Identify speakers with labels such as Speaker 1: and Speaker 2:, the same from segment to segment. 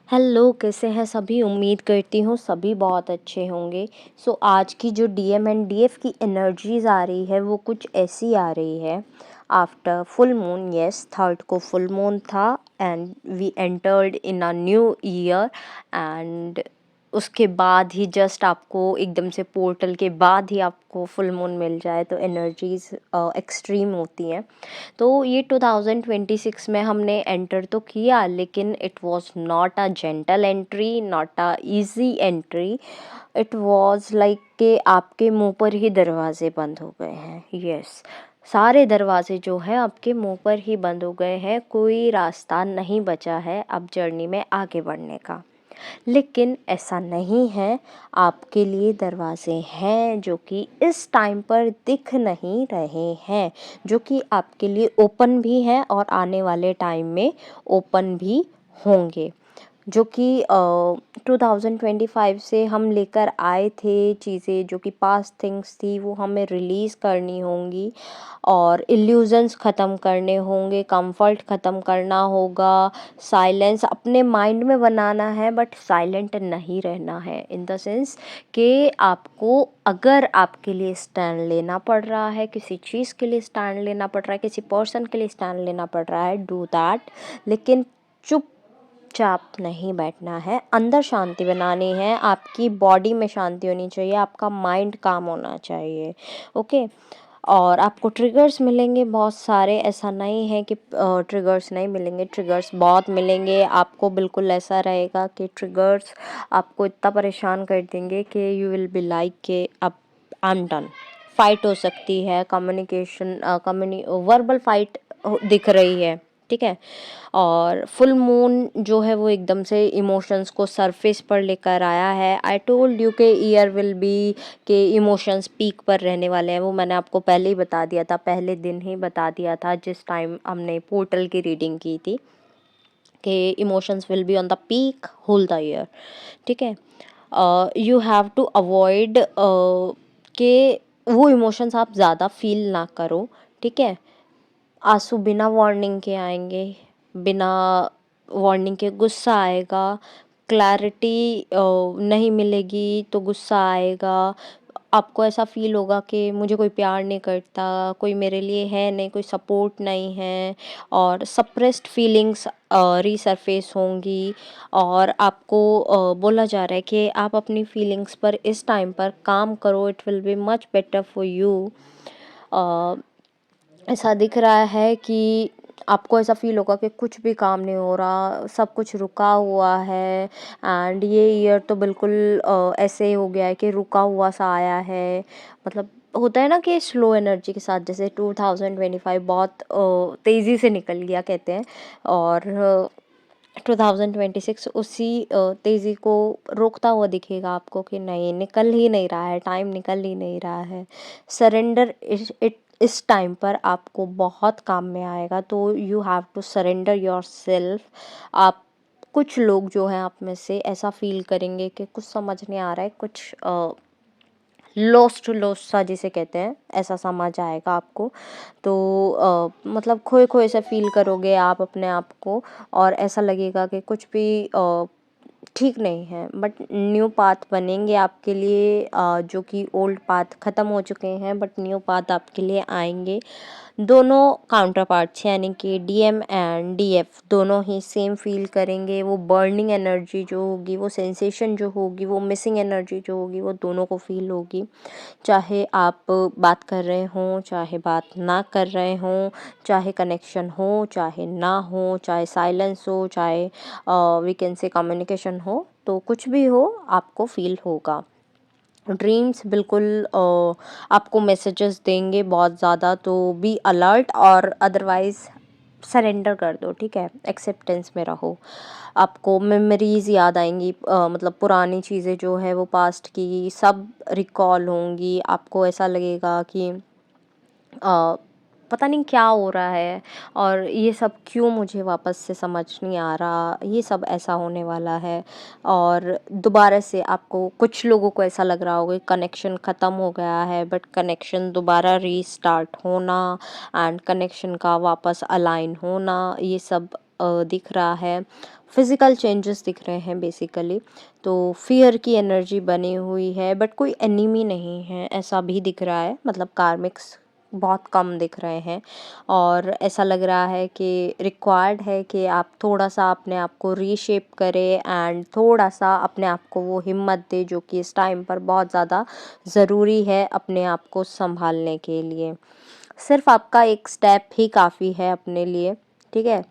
Speaker 1: Hello, कैसे हैं सभी? उम्मीद करती हूँ सभी बहुत अच्छे होंगे। आज की जो डीएम एंड डीएफ की एनर्जीज आ रही है वो कुछ ऐसी आ रही है। After full moon, yes, third को फुल मून था and we entered in a new year. And उसके बाद ही जस्ट आपको एकदम से पोर्टल के बाद ही आपको फुल मून मिल जाए तो एनर्जीज एक्सट्रीम होती हैं। तो ये 2026 में हमने एंटर तो किया, लेकिन it was not a gentle entry, not a easy entry. It was like कि आपके मुंह पर ही दरवाजे बंद हो गए हैं। यस, सारे दरवाजे जो हैं आपके मुंह पर ही बंद हो गए हैं। कोई रास्ता नहीं बचा है अब जर्नी में आगे बढ़ने का। लेकिन ऐसा नहीं है, आपके लिए दरवाजे हैं जो कि इस टाइम पर दिख नहीं रहे हैं, जो कि आपके लिए ओपन भी हैं और आने वाले टाइम में ओपन भी होंगे। जो कि 2025 से हम लेकर आए थे चीज़ें, जो कि पास्ट थिंग्स थी, वो हमें रिलीज़ करनी होंगी और इल्यूजन्स ख़त्म करने होंगे, कंफर्ट ख़त्म करना होगा, साइलेंस अपने माइंड में बनाना है, बट साइलेंट नहीं रहना है। इन द सेंस कि आपको अगर आपके लिए स्टैंड लेना पड़ रहा है, किसी चीज़ के लिए स्टैंड लेना पड़ रहा है, किसी पर्सन के लिए स्टैंड लेना पड़ रहा है, डू दैट। लेकिन चुपचाप नहीं बैठना है, अंदर शांति बनानी है, आपकी बॉडी में शांति होनी चाहिए, आपका माइंड काम होना चाहिए। ओके। और आपको ट्रिगर्स मिलेंगे बहुत सारे, ऐसा नहीं है कि ट्रिगर्स नहीं मिलेंगे, ट्रिगर्स बहुत मिलेंगे आपको। बिल्कुल ऐसा रहेगा कि ट्रिगर्स आपको इतना परेशान कर देंगे कि यू विल बी लाइक कि अब आई एम डन। फाइट हो सकती है, कम्युनिकेशन वर्बल फाइट दिख रही है, ठीक है। और फुल मून जो है वो एकदम से इमोशंस को सरफेस पर लेकर आया है। आई टोल्ड यू के ईयर विल बी के इमोशंस पीक पर रहने वाले हैं, वो मैंने आपको पहले ही बता दिया था, पहले दिन ही बता दिया था जिस टाइम हमने पोर्टल की रीडिंग की थी कि emotions will be on the peak whole the year, ठीक है। यू हैव टू अवॉइड के वो इमोशंस आप ज़्यादा फील ना करो, ठीक है। आंसू बिना वार्निंग के आएंगे, बिना वार्निंग के गुस्सा आएगा, क्लैरिटी नहीं मिलेगी तो गुस्सा आएगा। आपको ऐसा फील होगा कि मुझे कोई प्यार नहीं करता, कोई मेरे लिए है नहीं, कोई सपोर्ट नहीं है, और सप्रेस्ड फीलिंग्स रीसरफेस होंगी। और आपको बोला जा रहा है कि आप अपनी फीलिंग्स पर इस टाइम पर काम करो, it will be much better for you. ऐसा दिख रहा है कि आपको ऐसा फील होगा कि कुछ भी काम नहीं हो रहा, सब कुछ रुका हुआ है। एंड ये ईयर तो बिल्कुल ऐसे हो गया है कि रुका हुआ सा आया है। मतलब होता है ना कि स्लो एनर्जी के साथ, जैसे 2025 बहुत तेज़ी से निकल गया कहते हैं, और 2026 उसी तेज़ी को रोकता हुआ दिखेगा आपको कि नहीं, निकल ही नहीं रहा है, टाइम निकल ही नहीं रहा है। सरेंडर इस टाइम पर आपको बहुत काम में आएगा, तो you have to surrender your self. आप कुछ लोग जो हैं आप में से ऐसा फील करेंगे कि कुछ समझ नहीं आ रहा है, कुछ लॉस्ट लॉस्ट सा जिसे कहते हैं, ऐसा समझ आएगा आपको। तो मतलब खोए खोए से फील करोगे आप अपने आप को, और ऐसा लगेगा कि कुछ भी ठीक नहीं है। बट न्यू पाथ बनेंगे आपके लिए, जो कि ओल्ड पाथ ख़त्म हो चुके हैं, बट न्यू पाथ आपके लिए आएंगे। दोनों काउंटर पार्ट्स यानी कि डीएम एंड डीएफ दोनों ही सेम फील करेंगे। वो बर्निंग एनर्जी जो होगी, वो सेंसेशन जो होगी, वो मिसिंग एनर्जी जो होगी, वो दोनों को फील होगी। चाहे आप बात कर रहे हों, चाहे बात ना कर रहे हों, चाहे कनेक्शन हो, चाहे ना हो, चाहे साइलेंस हो, चाहे वी कैन से कम्युनिकेशन हो, तो कुछ भी हो आपको फील होगा। ड्रीम्स बिल्कुल आपको मैसेजेस देंगे बहुत ज़्यादा, तो बी अलर्ट, और अदरवाइज़ सरेंडर कर दो, ठीक है। एक्सेप्टेंस में रहो। आपको मेमोरीज़ याद आएंगी, मतलब पुरानी चीज़ें जो है वो पास्ट की सब रिकॉल होंगी। आपको ऐसा लगेगा कि पता नहीं क्या हो रहा है, और ये सब क्यों मुझे वापस से समझ नहीं आ रहा, ये सब ऐसा होने वाला है। और दोबारा से आपको, कुछ लोगों को ऐसा लग रहा होगा कनेक्शन ख़त्म हो गया है, बट कनेक्शन दोबारा रीस्टार्ट होना एंड कनेक्शन का वापस अलाइन होना, ये सब दिख रहा है। फिज़िकल चेंजेस दिख रहे हैं बेसिकली। तो फ़ियर की एनर्जी बनी हुई है, बट कोई एनिमी नहीं है ऐसा भी दिख रहा है, मतलब कार्मिक्स बहुत कम दिख रहे हैं। और ऐसा लग रहा है कि रिक्वायर्ड है कि आप थोड़ा-सा अपने आप को रीशेप करें एंड थोड़ा-सा अपने आप को वो हिम्मत दें जो कि इस टाइम पर बहुत ज़्यादा ज़रूरी है अपने आप को सँभालने के लिए। सिर्फ़ आपका एक स्टेप ही काफ़ी है अपने लिए, ठीक है?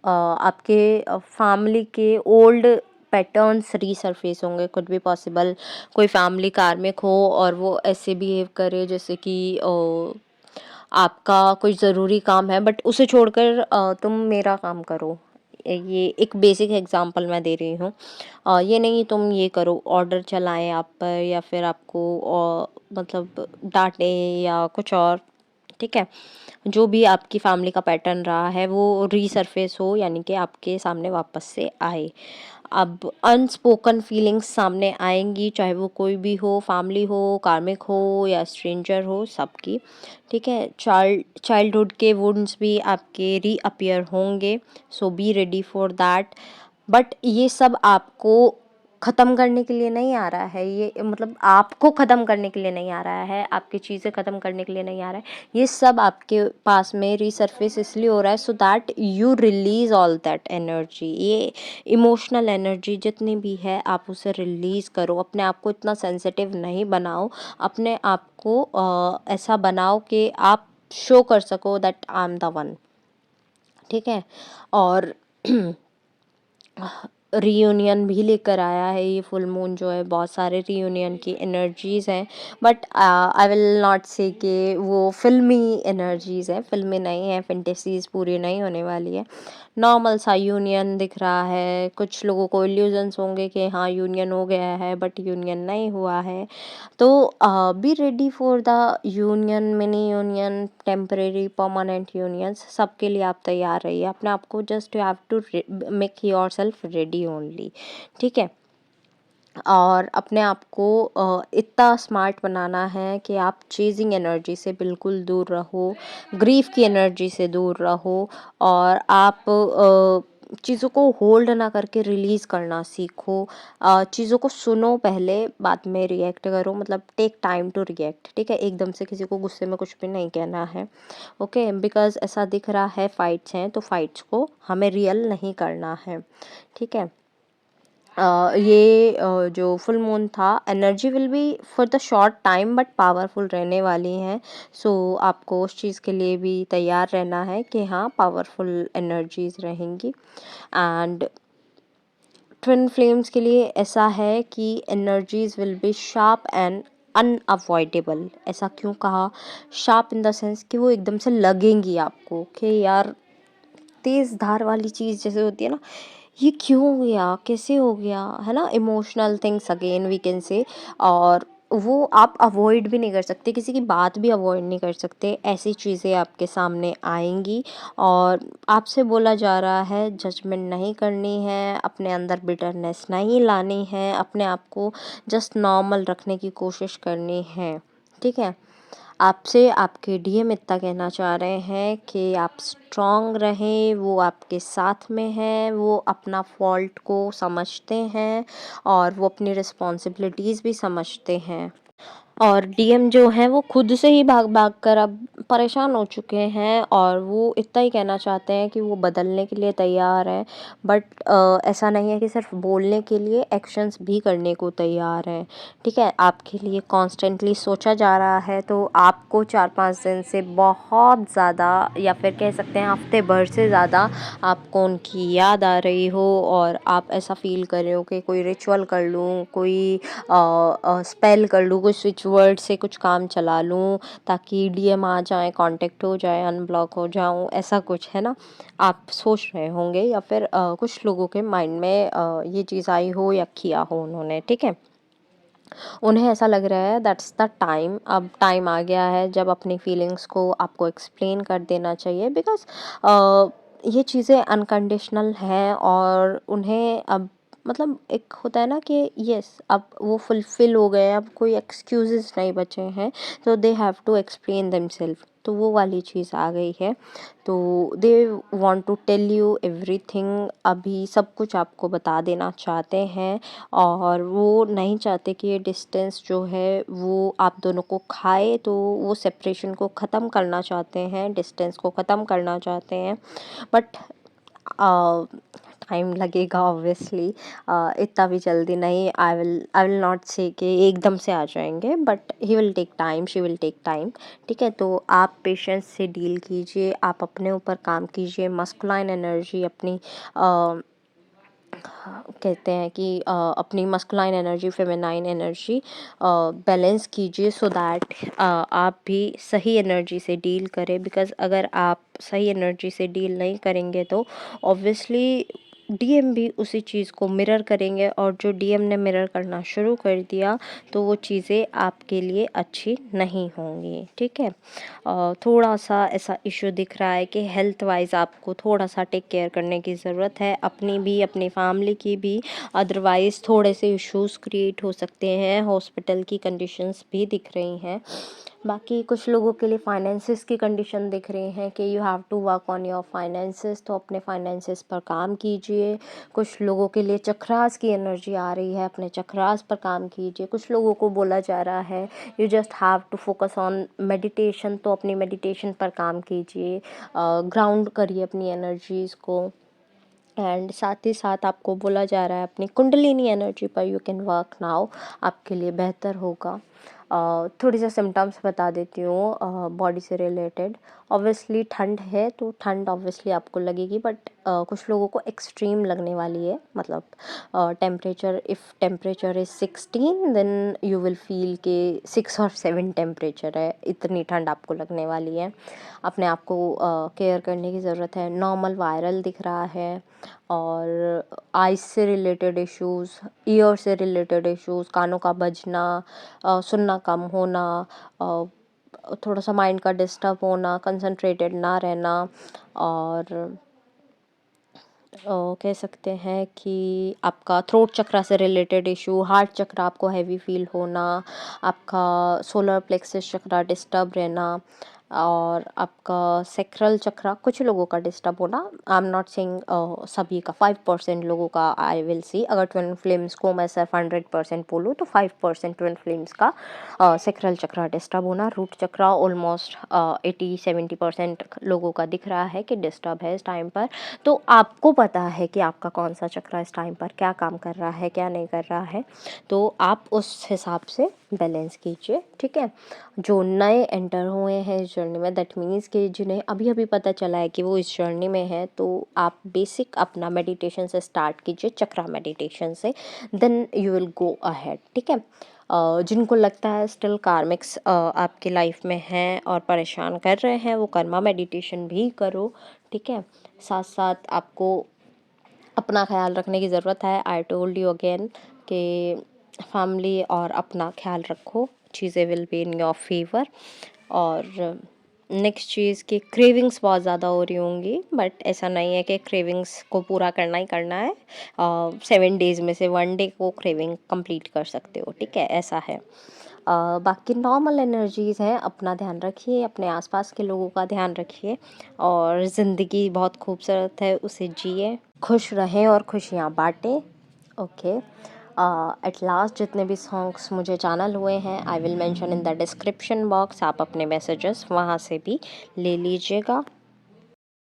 Speaker 1: आपके फैमिली के ओल्ड पैटर्न्स रीसरफेस होंगे, कुड बी पॉसिबल कोई फैमिली कार्मिक हो और वो ऐसे बिहेव करे जैसे कि आपका कोई ज़रूरी काम है बट उसे छोड़कर तुम मेरा काम करो। ये एक बेसिक एग्जांपल मैं दे रही हूँ। ये नहीं तुम ये करो, ऑर्डर चलाएं आप पर या फिर आपको मतलब डांटे या कुछ और, ठीक है? जो भी आपकी फैमिली का पैटर्न रहा है वो रीसरफेस हो, यानी कि आपके सामने वापस से आए। अब अनस्पोकन फीलिंग्स सामने आएंगी, चाहे वो कोई भी हो, फैमिली हो, कार्मिक हो या स्ट्रेंजर हो, सबकी, ठीक है? चाइल्डहुड के वुंड्स भी आपके रीअपियर होंगे, so be ready for that. But ये सब आपको ख़त्म करने के लिए नहीं आ रहा है, ये मतलब आपको ख़त्म करने के लिए नहीं आ रहा है, आपकी चीज़ें ख़त्म करने के लिए नहीं आ रहा है। ये सब आपके पास में रीसरफेस इसलिए हो रहा है so that you release all that energy. ये इमोशनल एनर्जी जितनी भी है आप उसे रिलीज़ करो, अपने आप को इतना सेंसिटिव नहीं बनाओ, अपने आप को ऐसा बनाओ कि आप शो कर सको that I am the one, ठीक है? और रीयूनियन भी लेकर आया है ये फुल मून जो है, बहुत सारे रीयूनियन की एनर्जीज़ हैं, बट आई विल नॉट से कि वो फिल्मी एनर्जीज़ हैं, फिल्मी नहीं है, फैंटेसीज़ पूरी नहीं होने वाली है। नॉर्मल सा यूनियन दिख रहा है, कुछ लोगों को इल्यूजन्स होंगे कि हाँ यूनियन हो गया है बट यूनियन नहीं हुआ है। तो be ready for the union, mini union, temporary, permanent unions, सबके लिए आप तैयार रहिए। अपने आप को just you have to make your self ready only, ठीक है? और अपने आप को इतना स्मार्ट बनाना है कि आप चेजिंग एनर्जी से बिल्कुल दूर रहो, ग्रीफ की एनर्जी से दूर रहो, और आप चीज़ों को होल्ड ना करके रिलीज़ करना सीखो। चीज़ों को सुनो पहले, बाद में रिएक्ट करो, मतलब टेक टाइम टू रिएक्ट, ठीक है? एकदम से किसी को गुस्से में कुछ भी नहीं कहना है, ओके? बिकॉज ऐसा दिख रहा है फाइट्स हैं, तो फाइट्स को हमें रियल नहीं करना है, ठीक है? ये जो फुल मून था, energy will be for the short time but powerful रहने वाली हैं। सो आपको उस चीज़ के लिए भी तैयार रहना है कि हाँ पावरफुल एनर्जीज रहेंगी। एंड ट्विन फ्लेम्स के लिए ऐसा है कि energies will be sharp and unavoidable. ऐसा क्यों कहा? शार्प इन द सेंस कि वो एकदम से लगेंगी आपको कि यार तेज धार वाली चीज़ जैसे होती है ना, ये क्यों हो गया, कैसे हो गया, है ना? Emotional things again we can say. और वो आप अवॉइड भी नहीं कर सकते, किसी की बात भी अवॉइड नहीं कर सकते, ऐसी चीज़ें आपके सामने आएंगी। और आपसे बोला जा रहा है जजमेंट नहीं करनी है, अपने अंदर बिटरनेस नहीं लानी है, अपने आप को जस्ट नॉर्मल रखने की कोशिश करनी है, ठीक है? आपसे आपके डीएम इतना कहना चाह रहे हैं कि आप स्ट्रॉन्ग रहें, वो आपके साथ में हैं, वो अपना फॉल्ट को समझते हैं और वो अपनी रिस्पॉन्सिबिलिटीज़ भी समझते हैं। और डीएम जो हैं वो खुद से ही भाग भाग कर अब परेशान हो चुके हैं और वो इतना ही कहना चाहते हैं कि वो बदलने के लिए तैयार हैं। बट ऐसा नहीं है कि सिर्फ बोलने के लिए, एक्शंस भी करने को तैयार हैं, ठीक है? आपके लिए कॉन्स्टेंटली सोचा जा रहा है, तो आपको 4-5 दिन से बहुत ज़्यादा, या फिर कह सकते हैं हफ्ते भर से ज़्यादा, आपको उनकी याद आ रही हो और आप ऐसा फील कर रहे हो कि कोई रिचुअल कर लूँ, कोई स्पेल कर लूँ, कोई स्विच वर्ड से कुछ काम चला लूँ ताकि डीएम आ जाए, कांटेक्ट हो जाए, अनब्लॉक हो जाऊँ, ऐसा कुछ, है ना? आप सोच रहे होंगे या फिर कुछ लोगों के माइंड में ये चीज़ आई हो या किया हो उन्होंने, ठीक है? उन्हें ऐसा लग रहा है दैट्स द टाइम, अब टाइम आ गया है जब अपनी फीलिंग्स को आपको एक्सप्लेन कर देना चाहिए। बिकॉज ये चीज़ें अनकंडीशनल हैं और उन्हें अब मतलब एक होता है ना कि यस अब वो फुलफ़िल हो गए, अब कोई एक्सक्यूज़ेज़ नहीं बचे हैं, तो they have to explain themselves, तो वो वाली चीज़ आ गई है। तो they want to tell you everything, अभी सब कुछ आपको बता देना चाहते हैं, और वो नहीं चाहते कि ये डिस्टेंस जो है वो आप दोनों को खाए, तो वो सेपरेशन को ख़त्म करना चाहते हैं, डिस्टेंस को ख़त्म करना चाहते हैं। बट टाइम लगेगा ऑब्वियसली, इतना भी जल्दी नहीं। आई विल नॉट से कि एकदम से आ जाएंगे, but he will take time, she will take time. ठीक है, तो आप पेशेंस से डील कीजिए, आप अपने ऊपर काम कीजिए, मस्कुलाइन एनर्जी अपनी कहते हैं कि अपनी masculine energy feminine energy balance कीजिए, सो दैट आप भी सही एनर्जी से डील करें। बिकॉज़ अगर आप सही एनर्जी से डील नहीं करेंगे तो ऑब्वियसली डीएम भी उसी चीज़ को मिरर करेंगे, और जो डीएम ने मिरर करना शुरू कर दिया तो वो चीज़ें आपके लिए अच्छी नहीं होंगी। ठीक है, थोड़ा सा ऐसा इशू दिख रहा है कि हेल्थ वाइज आपको थोड़ा सा टेक केयर करने की ज़रूरत है, अपनी भी अपनी फैमिली की भी, अदरवाइज़ थोड़े से इश्यूज़ क्रिएट हो सकते हैं, हॉस्पिटल की कंडीशंस भी दिख रही हैं। बाकी कुछ लोगों के लिए फाइनेंसिस की कंडीशन दिख रही हैं कि you have to work on your finances, तो अपने फाइनेंसिस पर काम कीजिए। कुछ लोगों के लिए चक्रास की एनर्जी आ रही है, अपने चक्रास पर काम कीजिए। कुछ लोगों को बोला जा रहा है you just have to focus on meditation, तो अपनी मेडिटेशन पर काम कीजिए, ग्राउंड करिए अपनी एनर्जीज़ को। एंड साथ ही साथ आपको बोला जा रहा है अपनी कुंडलिनी एनर्जी पर यू कैन वर्क नाउ, आपके लिए बेहतर होगा। थोड़ी सा सिम्टम्स बता देती हूँ बॉडी से रिलेटेड। ऑब्वियसली ठंड है तो ठंड ऑब्वियसली आपको लगेगी, बट कुछ लोगों को एक्सट्रीम लगने वाली है। मतलब temperature, if temperature is 16 then you will feel के 6 और 7 टेम्परेचर है, इतनी ठंड आपको लगने वाली है। अपने आप को केयर करने की ज़रूरत है। नॉर्मल वायरल दिख रहा है, और आइज़ से रिलेटेड इश्यूज़, ईयर से रिलेटेड इश्यूज़, कानों का बजना, सुनना कम होना, थोड़ा सा माइंड का डिस्टर्ब होना, कंसंट्रेटेड ना रहना, और कह सकते हैं कि आपका थ्रोट चक्रा से रिलेटेड इशू, हार्ट चक्र आपको हैवी फील होना, आपका सोलर प्लेक्सस चक्रा डिस्टर्ब रहना, और आपका सेक्रल चक्रा कुछ लोगों का डिस्टर्ब होना। आई एम नॉट सेइंग सभी का, 5% लोगों का आई विल सी। अगर ट्विन फ्लेम्स को मैं सिर्फ 100% बोलूँ तो 5% ट्विन फ्लेम्स का सेक्रल चक्रा डिस्टर्ब होना। रूट चक्रा ऑलमोस्ट 80-70% लोगों का दिख रहा है कि डिस्टर्ब है इस टाइम पर। तो आपको पता है कि आपका कौन सा चक्रा इस टाइम पर क्या काम कर रहा है, क्या नहीं कर रहा है, तो आप उस हिसाब से बैलेंस कीजिए। ठीक है, जो नए एंटर हुए हैं इस जर्नी में, दैट मीन्स कि जिन्हें अभी अभी पता चला है कि वो इस जर्नी में है, तो आप बेसिक अपना मेडिटेशन से स्टार्ट कीजिए, चक्रा मेडिटेशन से, then you will go ahead. ठीक है, जिनको लगता है स्टिल कार्मिक्स आपकी लाइफ में हैं और परेशान कर रहे हैं, वो कर्मा मेडिटेशन भी करो। ठीक है, साथ साथ आपको अपना ख्याल रखने की ज़रूरत है। आई टोल्ड यू अगेन कि फैमिली और अपना ख्याल रखो, चीज़ें will be in your favour. और नेक्स्ट चीज़ कि क्रेविंग्स बहुत ज़्यादा हो रही होंगी, बट ऐसा नहीं है कि क्रेविंग्स को पूरा करना ही करना है। 7 डेज़ में से 1 डे को क्रेविंग कंप्लीट कर सकते हो। ठीक है, ऐसा है। बाकी नॉर्मल एनर्जीज़ हैं, अपना ध्यान रखिए, अपने आसपास के लोगों का ध्यान रखिए, और ज़िंदगी बहुत खूबसूरत है, उसे जिए, खुश रहें और खुशियाँ बाँटें। ओके, एट लास्ट जितने भी सॉन्ग्स मुझे चैनल हुए हैं I will mention in the description box, आप अपने मैसेजेस वहाँ से भी ले लीजिएगा।